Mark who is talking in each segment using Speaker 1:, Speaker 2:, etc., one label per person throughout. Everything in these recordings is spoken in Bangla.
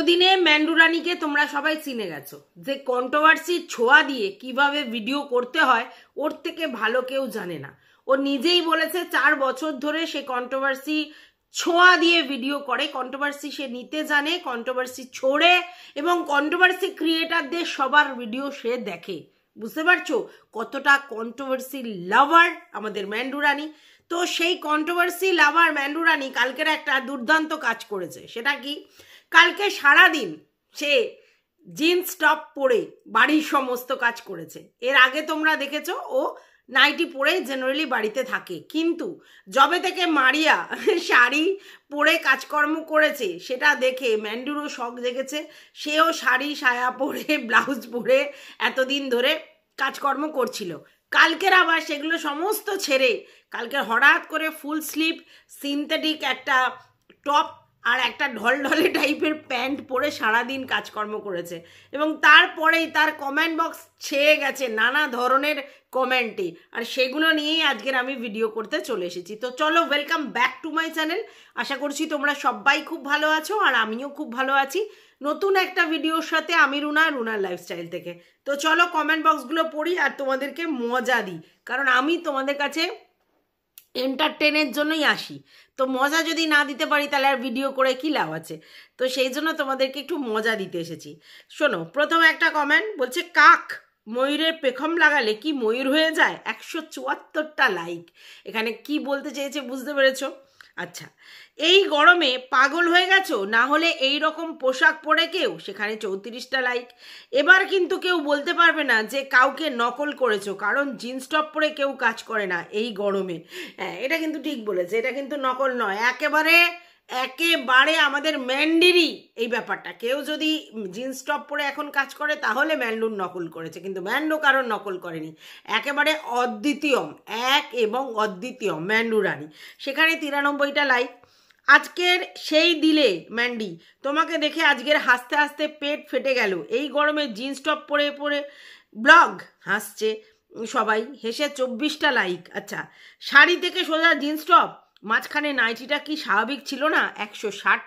Speaker 1: এতদিনে ম্যান্ডুরানিকে তোমরা সবাই চিনে গেছো যে কন্ট্রোভার্সির ছোঁয়া দিয়ে কিভাবে ভিডিও করতে হয় ওর থেকে ভালো কেউ জানে না। ও নিজেই বলেছে 4 বছর ধরে সে কন্ট্রোভার্সি ছোঁয়া দিয়ে ভিডিও করে, কন্ট্রোভার্সি সে নিতে জানে, কন্ট্রোভার্সি ছোড়ে এবং কন্ট্রোভার্সি ক্রিয়েটারদের সবার ভিডিও সে দেখে। বুঝতে পারছো কতটা কন্ট্রোভার্সি লাভার আমাদের ম্যান্ডুরানি। তো সেই কন্ট্রোভার্সি লাভার ম্যান্ডুরানি কালকের একটা দুর্দান্ত কাজ করেছে। সেটা কি, কালকে সারাদিন সে জিন্স টপ পরে বাড়ির সমস্ত কাজ করেছে। এর আগে তোমরা দেখেছো ও নাইটি পরে জেনারেলি বাড়িতে থাকে, কিন্তু যবে থেকে মারিয়া শাড়ি পরে কাজকর্ম করেছে সেটা দেখে ম্যান্ডুরও শখ জেগেছে। সেও শাড়ি সায়া পরে ব্লাউজ পরে এতদিন ধরে কাজকর্ম করছিল। কালকের আবার সেগুলো সমস্ত ছেড়ে কালকের হঠাৎ করে ফুল স্লিভ সিনথেটিক একটা টপ আর একটা ঢলঢলে টাইপের প্যান্ট পরে সারাদিন কাজকর্ম করেছে এবং তারপরেই তার কমেন্ট বক্স ছেয়ে গেছে নানা ধরনের কমেন্টে। আর সেগুলো নিয়েই আজকের আমি ভিডিও করতে চলে এসেছি। তো চলো, welcome back to my channel. আশা করছি তোমরা সবাই খুব ভালো আছো আর আমিও খুব ভালো আছি নতুন একটা ভিডিওর সাথে। আমি রুনার লাইফস্টাইল থেকে। তো চলো কমেন্ট বক্সগুলো পড়ি আর তোমাদেরকে মজা দিই, কারণ আমি তোমাদের কাছে এন্টারটেনের জন্যই আসি। তো মজা যদি না দিতে পারি তাহলে আর ভিডিও করে কি লাভ আছে। তো সেই জন্য তোমাদেরকে একটু মজা দিতে এসেছি। শোনো, প্রথমে একটা কমেন্ট বলছে, কাক ময়ূরের পেখম লাগালে কি ময়ূর হয়ে যায়? 174টা লাইক। এখানে কি বলতে চেয়েছে বুঝতে পেরেছো? আচ্ছা, এই গরমে পাগল হয়ে গেছো? না হলে এই রকম পোশাক পরে কেউ? সেখানে 34টা লাইক। এবার কিন্তু কেউ বলতে পারবে না যে কাউকে নকল করেছো, কারণ জিন্স টপ পরে কেউ কাজ করে না এই গরমে। হ্যাঁ, এটা কিন্তু ঠিক বলেছে, এটা কিন্তু নকল নয়, একেবারে আমাদের ম্যান্ডিরই এই ব্যাপারটা। কেউ যদি জিন্স টপ পরে এখন কাজ করে তাহলে ম্যান্ডুর নকল করেছে, কিন্তু ম্যান্ডু কারণ নকল করেনি। একেবারে অদ্বিতীয়, এক এবং অদ্বিতীয় ম্যান্ডুরানি। সেখানে 93টা লাইক। আজকের সেই দিলে ম্যান্ডি, তোমাকে দেখে আজকের হাসতে হাসতে পেট ফেটে গেল। এই গরমে জিন্স টপ পরে পরে ব্লগ হাসছে সবাই, হেসে 24টা লাইক। আচ্ছা, শাড়ি থেকে সোজা জিন্স টপ, মাঝখানে নাইটিটা কি স্বাভাবিক ছিল না? 160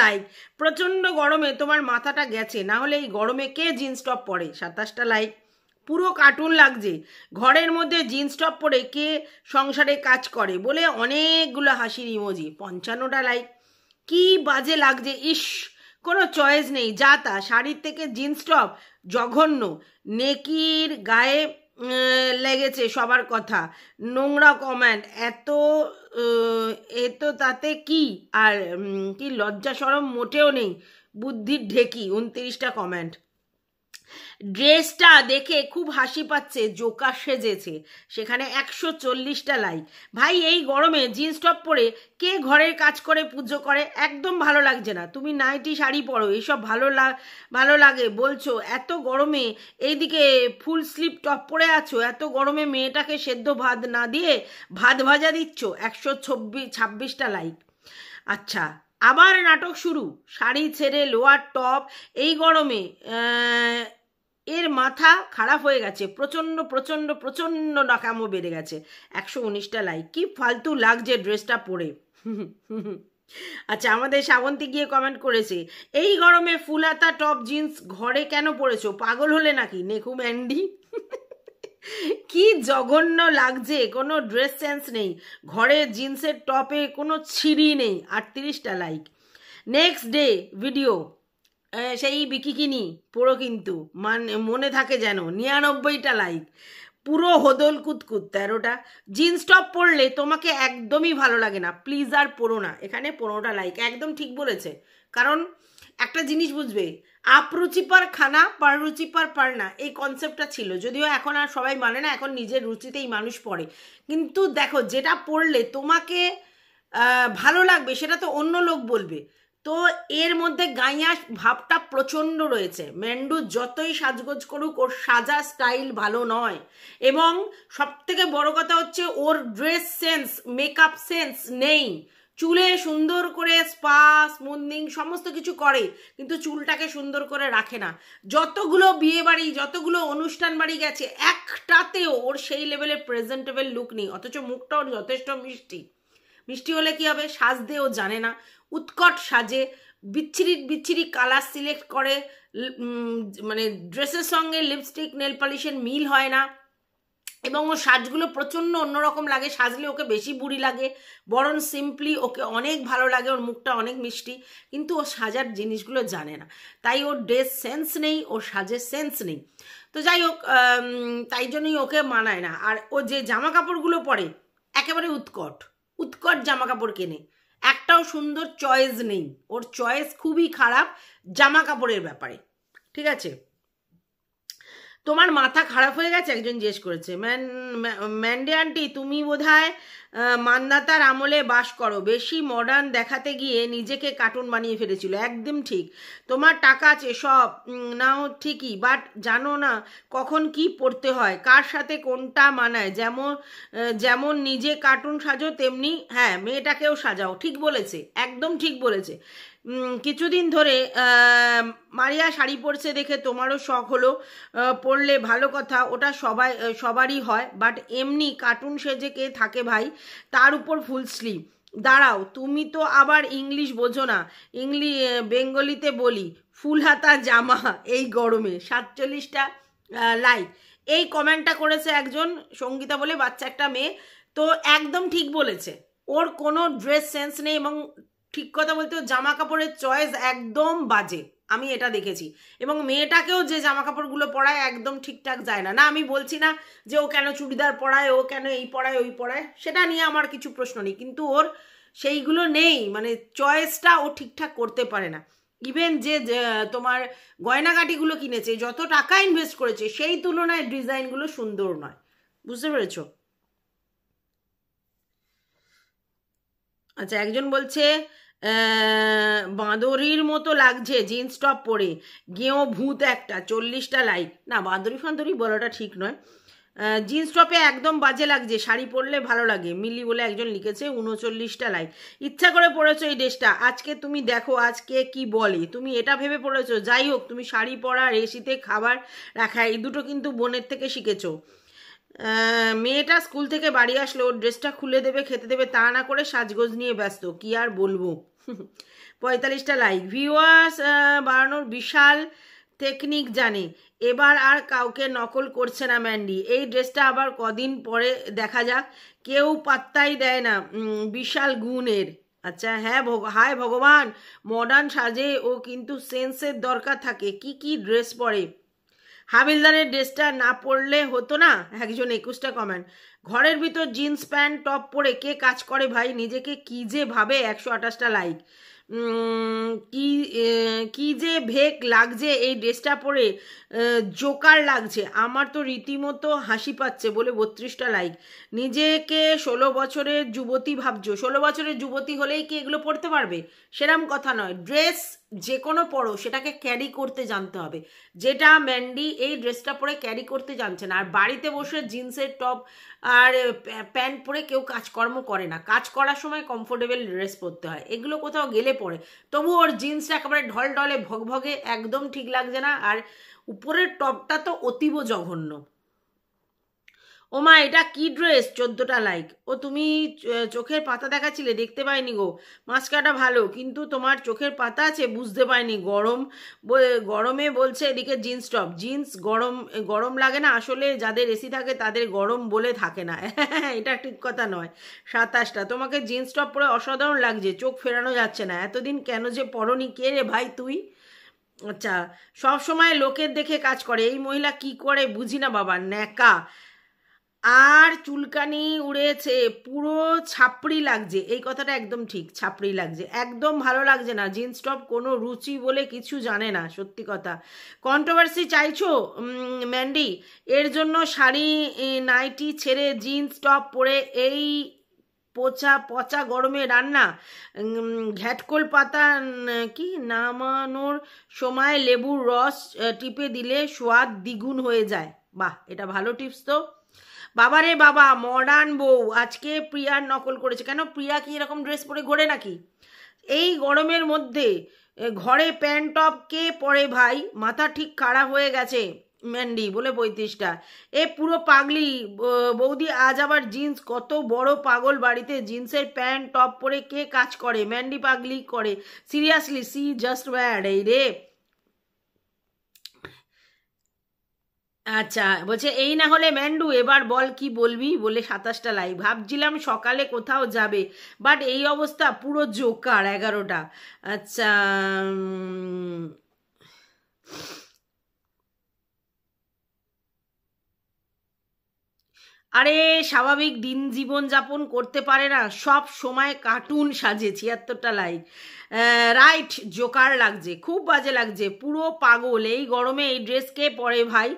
Speaker 1: লাইক। প্রচণ্ড গরমে তোমার মাথাটা গেছে, না হলে এই গরমে কে জিন্স টপ পরে? 27টা লাইক। পুরো কার্টুন লাগছে, ঘরের মধ্যে জিন্স টপ পরে কে সংসারে কাজ করে বলে অনেকগুলো হাসির ইমোজি। 55টা লাইক। কি বাজে লাগছে, ইস, কোনো চয়েস নেই, যা তা। শাড়ির থেকে জিন্স টপ জঘন্য, নেকির গায়ে লেগেছে সবার কথা। নোংরা কমেন্ট, এত তাতে কি? আর কি লজ্জা শরম মোটেও নেই, বুদ্ধির ঢেকি। 29টা কমেন্ট। ড্রেসটা দেখে খুব হাসি পাচ্ছে, জোকার সেজেছে। সেখানে 140টা লাইক। ভাই, এই গরমে জিন্স টপ পরে কে ঘরের কাজ করে পুজো করে? একদম ভালো লাগছে না। তুমি নাইটি শাড়ি পরো, এইসব ভালো লাগে বলছো? এত গরমে এইদিকে ফুল স্লিভ টপ পরে আছো, এত গরমে মেয়েটাকে সেদ্ধ ভাত না দিয়ে ভাত ভাজা দিচ্ছ। 126টা লাইক। আচ্ছা, আবার নাটক শুরু, শাড়ি ছেড়ে লোয়ার টপ এই গরমে। এর মাথা খারাপ হয়ে গেছে, প্রচণ্ড প্রচণ্ড প্রচণ্ড নাকামো বেড়ে গেছে। 119টা লাইক। কি ফালতু লাগছে ড্রেসটা পরে। আচ্ছা, আমাদের শ্রাবন্তী গিয়ে কমেন্ট করেছে, এই গরমে ফুলাতা টপ জিন্স ঘরে কেন পরেছো? পাগল হলে নাকি? নেকু ম্যান্ডি, কি জঘন্য লাগছে, কোনো ড্রেস সেন্স নেই, ঘরে জিন্সের টপে কোনো ছিঁড়ি নেই। 38টা লাইক। নেক্সট ডে ভিডিও, সেই বিকিনি পুরো কিন্তু মনে থাকে যেন। 99টা লাইক। পুরো হোদল কুতকুত। 13টা। জিন্স টপ পরলে তোমাকে একদমই ভালো লাগে না, প্লিজ আর পরো না। এখানে 15টা লাইক। একদম ঠিক বলেছে, কারণ একটা জিনিস বুঝবে, আপরুচি পার খানা পার রুচি পার পারনা, এই কনসেপ্টটা ছিল, যদিও এখন আর সবাই মানে না, এখন নিজের রুচিতেই মানুষ পড়ে। কিন্তু দেখো, যেটা পড়লে তোমাকে ভালো লাগবে সেটা তো অন্য লোক বলবে। তো এর মধ্যে গাইয়া ভাবটা প্রচণ্ড রয়েছে। ম্যান্ডু যতই সাজগোজ করুক, ওর সাজা স্টাইল ভালো নয়, এবং সব থেকে বড় কথা হচ্ছে ওর ড্রেস সেন্স, মেকআপ সেন্স নেই। চুলে সুন্দর করে স্পা স্মুথনিং সমস্ত কিছু করে, কিন্তু চুলটাকে সুন্দর করে রাখে না। যতগুলো বিয়ে বাড়ি, যতগুলো অনুষ্ঠান বাড়ি গেছে, একটাতেও ওর সেই লেভেলের প্রেজেন্টেবল লুক নেই, অথচ মুখটা ওর যথেষ্ট মিষ্টি। মিষ্টি হলে কি হবে? সাজতেও জানে না, উৎকট সাজে, বিচ্ছিরি বিচ্ছিরি কালার সিলেক্ট করে, মানে ড্রেসের সঙ্গে লিপস্টিক নেল পলিশের মিল হয় না, এবং ওর সাজগুলো প্রচণ্ড অন্যরকম লাগে, সাজলে ওকে বেশি বুড়ি লাগে, বরং সিম্পলি ওকে অনেক ভালো লাগে, ওর মুখটা অনেক মিষ্টি, কিন্তু ও সাজার জিনিসগুলো জানে না, তাই ওর ড্রেস সেন্স নেই, ওর সাজের সেন্স নেই। তো যাই হোক, তাই জন্যই ওকে মানায় না। আর ও যে জামা কাপড়গুলো পরে একেবারে উৎকট উৎকট জামা কাপড় কেনে, একটাও সুন্দর চয়েস নেই, ওর চয়েস খুবই খারাপ জামা কাপড়ের ব্যাপারে, ঠিক আছে? তোমার মাথা খারাপ হয়ে গেছে, একজন জিজ্ঞেস করেছে। ম্যান্ডে আন্টি, তুমি বোধহয় মান্দাতার আমলে বাস করো, বেশি মডার্ন দেখাতে গিয়ে নিজেকে কার্টুন বানিয়ে ফেলেছিল। একদম ঠিক, তোমার টাকা আছে সব নাও ঠিকই, বাট জানো না কখন কি পড়তে হয়, কার সাথে কোনটা মানায়, যেমন যেমন নিজে কার্টুন সাজো তেমনি হ্যাঁ মেয়েটাকেও সাজাও। ঠিক বলেছে, একদম ঠিক বলেছে। কিছুদিন ধরে মারিয়া শাড়ি পরছে দেখে তোমারও শখ হলো, পরলে ভালো কথা, ওটা সবারই হয়, বাট এমনি কার্টুন সেজে কে থাকে ভাই, তার উপর ফুল স্লিভ। দাঁড়াও, তুমি তো আবার ইংলিশ বোঝো না, বেঙ্গলিতে বলি ফুল হাতা জামা এই গরমে। 47টা লাইক। এই কমেন্টটা করেছে একজন সঙ্গীতা বলে বাচ্চা একটা মেয়ে। তো একদম ঠিক বলেছে, ওর কোনো ড্রেস সেন্স নেই, এবং ঠিক কথা বলতে জামা কাপড়ের চয়েস একদম বাজে, আমি এটা দেখেছি। এবং মেয়েটাকেও যে জামা কাপড়গুলো পরায় একদম ঠিকঠাক যায় না। না, আমি বলছি না যে ও কেন চুড়িদার পরায়, ও কেন এই পরায় ওই পরায়, সেটা নিয়ে আমার কিছু প্রশ্ন নেই, কিন্তু ওর সেইগুলো নেই, মানে চয়েসটা ও ঠিকঠাক করতে পারে না। ইভেন যে তোমার গয়নাগাটিগুলো কিনেছে, যত টাকা ইনভেস্ট করেছে, সেই তুলনায় ডিজাইনগুলো সুন্দর নয়। বুঝতে পেরেছো? আচ্ছা, একজন বলছে বাঁদরির মতো লাগছে জিন্স টপ পরে, গেঁয়ো ভূত একটা। 40টা লাইক। না, বাঁদরি ফাঁদরি বলাটা ঠিক নয়, জিন্স টপে একদম বাজে লাগছে, শাড়ি পরলে ভালো লাগে। মিলি বলে একজন লিখেছে। 39টা লাইক। ইচ্ছা করে পরেছো এই ড্রেসটা, আজকে তুমি দেখো আজকে কি বলে, তুমি এটা ভেবে পরেছো। যাই হোক, তুমি শাড়ি পরা, রেসিতে খাবার রাখা, এই দুটো কিন্তু বোনের থেকে শিখেছো। মেয়েটা স্কুল থেকে বাড়ি আসলে ওর ড্রেসটা খুলে দেবে, খেতে দেবে, তা না করে সাজগোজ নিয়ে ব্যস্ত, কি আর বলবো। 45টা লাইক। ভিউয়ার্স বাড়ানোর বিশাল টেকনিক জানে, এবার আর কাউকে নকল করছে না ম্যান্ডি। এই ড্রেসটা আবার কদিন পরে দেখা যাক, কেউ পাত্তাই দেয় না, বিশাল গুণের। আচ্ছা, হ্যাঁ হায় ভগবান, মডার্ন সাজে ও কিন্তু সেন্সের দরকার থাকে, কি কি ড্রেস পরে। হাবিলদারের ড্রেসটা না পরলে হতো না। একজন 21টা কমেন্ট। ঘরের ভিতর জিন্স প্যান্ট টপ পরে কে কাজ করে ভাই, নিজেকে কি যে ভাবে। 128টা লাইক। কি যে ভেক লাগছে এই ড্রেসটা পরে, জোকার লাগছে, আমার তো রীতিমতো হাসি পাচ্ছে বলে 32টা লাইক। নিজেকে 16 বছরের যুবতী ভাবছো, 16 বছরের যুবতী হলেই কি এগুলো পড়তে পারবে? সেরম কথা নয়, ড্রেস যে কোনো পরো, সেটাকে ক্যারি করতে জানতে হবে, যেটা ম্যান্ডি এই ড্রেসটা পরে ক্যারি করতে জানছে না। আর বাড়িতে বসে জিন্সের টপ আর প্যান্ট পরে কেউ কাজকর্ম করে না, কাজ করার সময় কমফোর্টেবল ড্রেস পরতে হয়, এগুলো কোথাও গেলে পরে। তবু ওর জিন্সটা একেবারে ঢলঢলে ভগভগে, একদম ঠিক লাগছে না, আর উপরের টপটা তো অতীব জঘন্য। ওমা, এটা কি ড্রেস? 14টা লাইক। ও তুমি চোখের পাতা দেখাচ্ছিলে, দেখতে পাইনি গো। মাস্কাটা ভালো, কিন্তু তোমার চোখের পাতা আছে, বুঝতে পাইনি। গরমে বলছে এদিকে জিন্স টপ। জিন্স গরম লাগে না, আসলে যাদের এসি থাকে তাদের গরম বলে থাকে না। এটা ঠিক কথা নয়। 27টা। তোমাকে জিন্স টপ পরে অসাধারণ লাগছে, চোখ ফেরানো যাচ্ছে না। এতদিন কেন যে পরনি, কে রে ভাই তুই? আচ্ছা, সব সময় লোকের দেখে কাজ করে, এই মহিলা কি করে বুঝি না বাবা, ন্যাকা। আর চুলকানি উড়েছে, পুরো ছাপড়ি লাগছে। এই কথাটা একদম ঠিক, ছাপড়ি লাগছে, একদম ভালো লাগছে না। জিন্স টপ কোনো রুচি বলে কিছু জানে না, সত্যি কথা। কন্ট্রোভার্সি চাইছো ম্যান্ডি? এর জন্য শাড়ি নাইটি ছেড়ে জিন্স টপ পরে এই পচা গরমে রান্না, ঘ্যাটকোল পাতা কি নামানোর সময় লেবুর রস টিপে দিলে স্বাদ দ্বিগুণ হয়ে যায়। বাহ, এটা ভালো টিপস তো। বাবারে বাবা, মডার্ন বউ আজকে প্রিয়ার নকল করেছে। কেন, প্রিয়া কি এরকম ড্রেস পরে ঘোরে নাকি? এই গরমের মধ্যে ঘরে প্যান্ট টপ কে পরে ভাই? মাথা ঠিক খারাপ হয়ে গেছে। ম্যান্ডি বলে 35টা। এ পুরো পাগলি বৌদি, আজ আবার জিন্স, কত বড় পাগল বাড়িতে জিন্সের প্যান্ট টপ পরে কে কাজ করে? ম্যান্ডি পাগলি করে, সিরিয়াসলি সি জাস্ট ব্যাড। এই রে, আচ্ছা বলছে এই না হলে ম্যান্ডু এবার বল কি বলবি, বলে 27টা লাইক। ভাবছিলাম সকালে কোথাও যাবে, বাট এই অবস্থা, পুরো জোকার 11টা। আচ্ছা আরে স্বাভাবিক দিন জীবন যাপন করতে পারে না, সব সময় কার্টুন সাজে। 76টা লাইক। রাইট, জোকার লাগছে, খুব বাজে লাগছে, পুরো পাগল। এই গরমে এই ড্রেস কে পরে ভাই,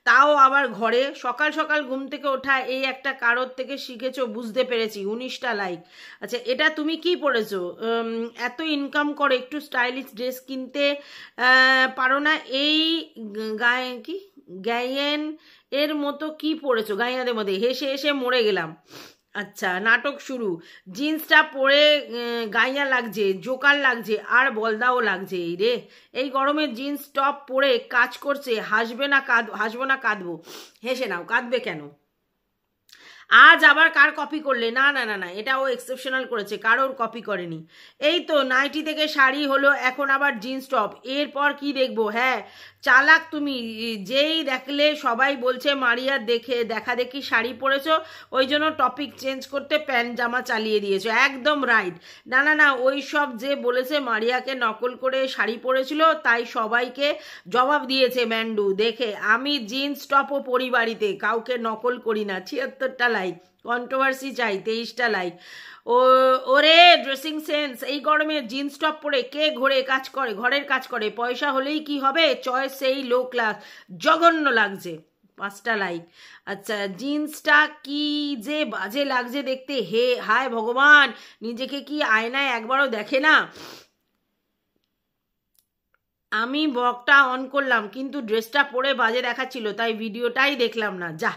Speaker 1: তাও আবার ঘরে? সকাল সকাল ঘুম থেকে ওঠা এই একটা কারোর থেকে শিখেছো, বুঝতে পেরেছি। 19টা লাইক। আচ্ছা এটা তুমি কি পরেছো? এত ইনকাম করে একটু স্টাইলিশ ড্রেস কিনতে পারো না? এই গায়ে কি গায়েন এর মতো কি পড়েছো? গাইয়াদের মধ্যে হেসে হেসে মরে গেলাম। আচ্ছা নাটক শুরু। জিন্সটা পরে গাইয়া লাগছে, জোকার লাগছে, আর বলদাও লাগছে। এই রে, এই গরমে জিন্স টপ পরে কাজ করছে, হাসবো না কাঁদবো? হেসে নাও, কাঁদবে কেন? আজ আবার কার কপি করলে? না না না না, এটা ও এক্সেপশনাল করেছে, কারোর কপি করেনি। এই তো নাইটি থেকে শাড়ি হলো, এখন আবার জিন্স টপ, এরপর কি দেখবো? হ্যাঁ চালাক তুমি, যেই দেখলে সবাই বলছে মারিয়া দেখা দেখি শাড়ি পরেছো, ওই জন্য টপিক চেঞ্জ করতে প্যান্ট জামা চালিয়ে দিয়েছো। একদম রাইট। না না না, ওই সব যে বলেছে মারিয়াকে নকল করে শাড়ি পরেছিল, তাই সবাইকে জবাব দিয়েছে ম্যান্ডু দেখে। আমি জিন্স টপও পরি বাড়িতে, কাউকে নকল করি না। 76টা লাইক। কন্ট্রোভার্সি চাই। 23টা লাইক। ওরে ড্রেসিং সেন্স, এই গরমে জিন্স টপ পরে কে ঘরের কাজ করে? পয়সা হলেই কি হবে? চয়েস সেই লো ক্লাস, জঘন্য লাগছে। 5টা লাইক। আচ্ছা জিন্সটা কি যে বাজে লাগছে দেখতে, হে হায় ভগবান, নিজেকে কি আয়নায় একবারও দেখে না? আমি বকটা অন করলাম, কিন্তু ড্রেসটা পরে বাজে দেখাচ্ছিল, তাই ভিডিওটাই দেখলাম না। যা,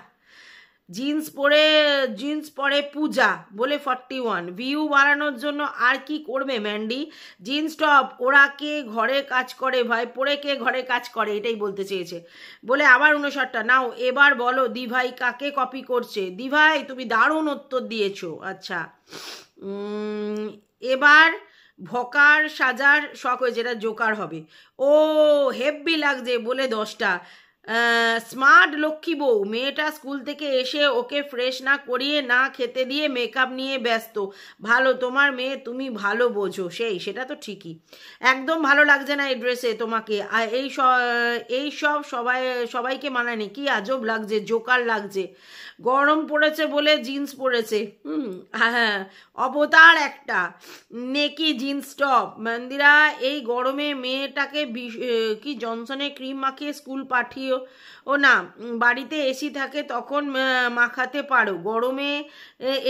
Speaker 1: জিন্স পরে পূজা বলে 41। ভিউ বাড়ানোর জন্য আর কি করবে ম্যান্ডি? জিন্স টপ ওরা কে ঘরে কাজ করে ভাই, পরে কে ঘরে কাজ করে, এটাই বলতে চেয়েছে। বলে আবার 59টা। নাও এবার বলো দিভাই কাকে কপি করছে? দিভাই তুমি দারুণ উত্তর দিয়েছো। আচ্ছা এবার ভকার সাজার শখ হয়েছে, এটা জোকার হবে। ও হেব্বি লাগছে বলে 10টা। স্মার্ট লক্ষ্মী বউ, মেয়েটা স্কুল থেকে এসে ওকে ফ্রেশ না করিয়ে না খেতে দিয়ে মেকআপ নিয়ে ব্যস্ত। ভালো তোমার মেয়ে, তুমি ভালো বোঝো। সেটা তো ঠিকই। একদম ভালো লাগছে না এই ড্রেসে তোমাকে, আর এই সব সবাইকে মানায়নি, কি আজব লাগছে, জোকার লাগছে। গরম পড়েছে বলে জিন্স পরেছে। হ্যাঁ, অবতার একটা। নেকি জিন্স টপ। মন্দিরা এই গরমে মেয়েটাকে কি জনসনে ক্রিম মাখিয়ে স্কুল পাঠিও ও না, বাড়িতে এসি থাকে তখন মাখাতে পারো, গরমে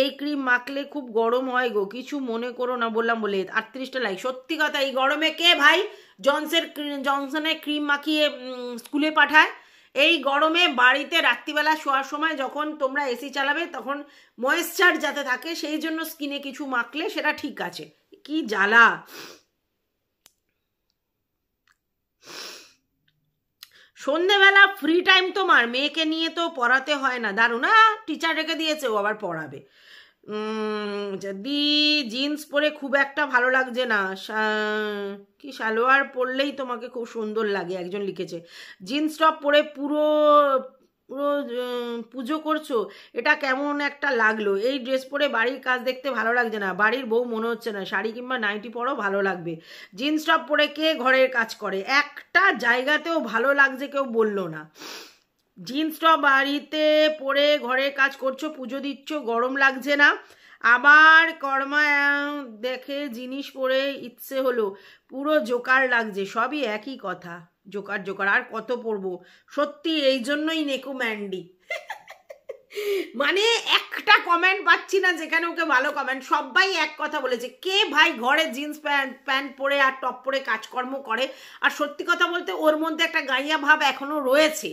Speaker 1: এই ক্রিম মাখলে খুব গরম হয় গো, কিছু মনে করো না বললাম বলে। 38টা লাইক। সত্যি কথা, এই গরমে কে ভাই জনসনের ক্রিম মাখিয়ে স্কুলে পাঠায়? এই গরমে বাড়িতে রাত্রিবেলা শোয়ার সময় যখন তোমরা এসি চালাবে, তখন ময়েশ্চার যাতে থাকে সেই জন্য স্কিনে কিছু মাখলে সেটা ঠিক আছে। কি জ্বালা। সন্ধেবেলা ফ্রি টাইম তোমার, মেয়েকে নিয়ে তো পড়াতে হয় না, দারুণ। টিচার রেখে দিয়েছে, ও আবার পড়াবে। যদি জিন্স পরে খুব একটা ভালো লাগছে না, কি সালোয়ার পরলেই তোমাকে খুব সুন্দর লাগে, একজন লিখেছে। জিন্স টপ পরে পুরো পুরো পুজো করছো, এটা কেমন একটা লাগলো। এই ড্রেস পরে বাড়ির কাজ দেখতে ভালো লাগছে না, বাড়ির বউ মনে হচ্ছে না, শাড়ি কিংবা নাইটি পরো ভালো লাগবে। জিন্স টপ পরে কে ঘরের কাজ করে? একটা জায়গাতেও ভালো লাগছে কেউ বললো না। জিন্স টপ বাড়িতে পরে ঘরের কাজ করছো, পুজো দিচ্ছ, গরম লাগছে না? আবার কর্মা দেখে জিনিস পরে ইচ্ছে হলো, পুরো জোকার লাগছে। সবই একই কথা, জোকার জোকার, আর কত পড়বো। সত্যি এই জন্যই নেকু ম্যান্ডি। মানে একটা কমেন্ট পাচ্ছি না যেখানে ওকে ভালো কমেন্ট, সবাই এক কথা বলেছে, কে ভাই ঘরে জিন্স প্যান্ট পরে আর টপ পরে কাজকর্ম করে? আর সত্যি কথা বলতে ওর মধ্যে একটা গাইয়া ভাব এখনো রয়েছে,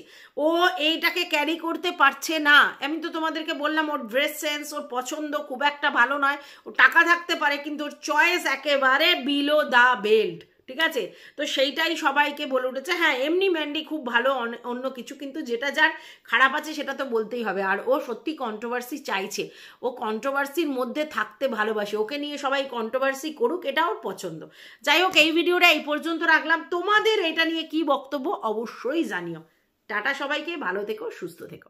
Speaker 1: ও এইটাকে ক্যারি করতে পারছে না। আমি তো তোমাদেরকে বললাম ওর ড্রেস সেন্স, ওর পছন্দ খুব একটা ভালো নয়, ও টাকা থাকতে পারে কিন্তু ওর চয়েস একেবারে বিলো দা বেল্ট, ঠিক আছে? তো সেইটাই সবাইকে বলে উঠেছে। হ্যাঁ, এমনি ম্যান্ডি খুব ভালো অন্য কিছু, কিন্তু যেটা যার খারাপ আছে সেটা তো বলতেই হবে। আর ও সত্যি কন্ট্রোভার্সি চাইছে, ও কন্ট্রোভার্সির মধ্যে থাকতে ভালোবাসে, ওকে নিয়ে সবাই কন্ট্রোভার্সি করুক, এটা ওর পছন্দ। যাই হোক, এই ভিডিওটা এই পর্যন্ত রাখলাম। তোমাদের এটা নিয়ে কি বক্তব্য অবশ্যই জানিও। টাটা সবাইকে, ভালো থেকো, সুস্থ থেকো।